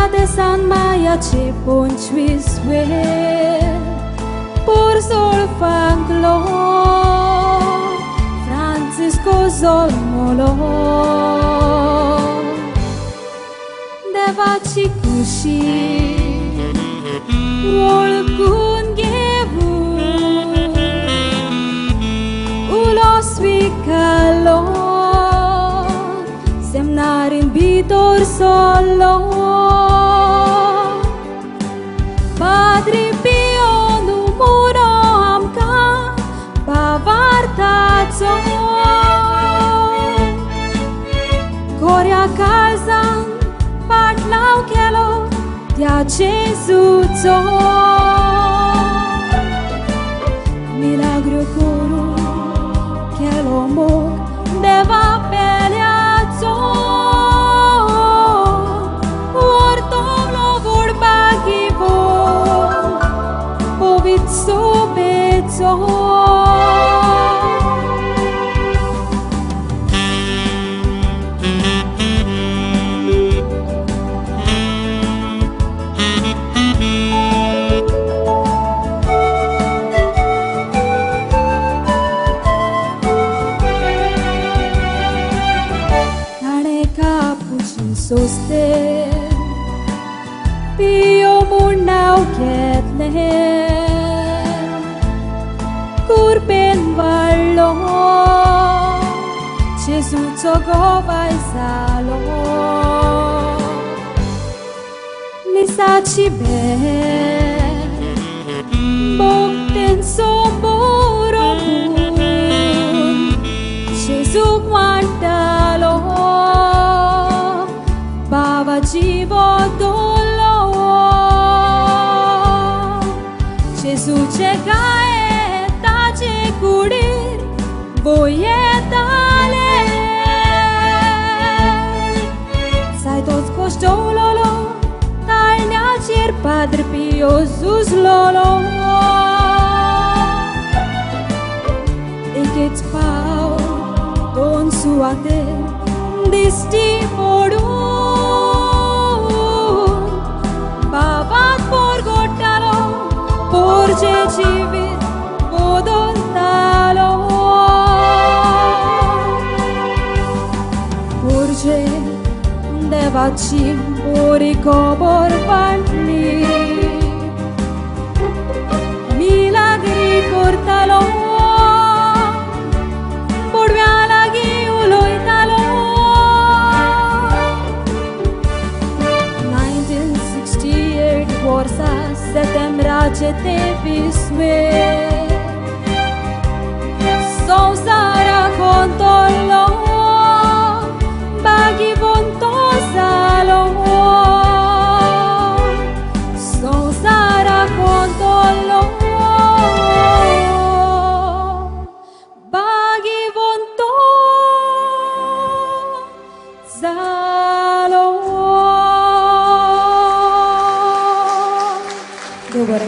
de San Maia ce ponçvisve por sol fanglo Francisco Zolmolo Devaci kushi Wolkun gevu Ulos vikalo Semnarin viitor solo Padre Pio numuro amca Bavartazo Coria calzan Patlau chelo Dia Jesuzo Milagro coro Chelo mog Deva peleazo Ortovlo vorbagivo Povitso bezo Soste Pio munau ketne Kurpen vallo Jesu togo vai salo Misaci be Bokten somboro Jesu guantalo Baba jivo dolo Jesu cegae tace curir Voie tale Sai toți coștololo Tainea cer Padre Pio sus lolo E che-ți pau Don suate Disti foru Porge civit podontalo Porge devacim orico borvanli Milagri cortalo Porviala ghiuloitalo 1968 Borsa Setembra ce te visme Sonsara contolo Baghi vontosalo Sonsara contolo Baghi vontosalo Dobar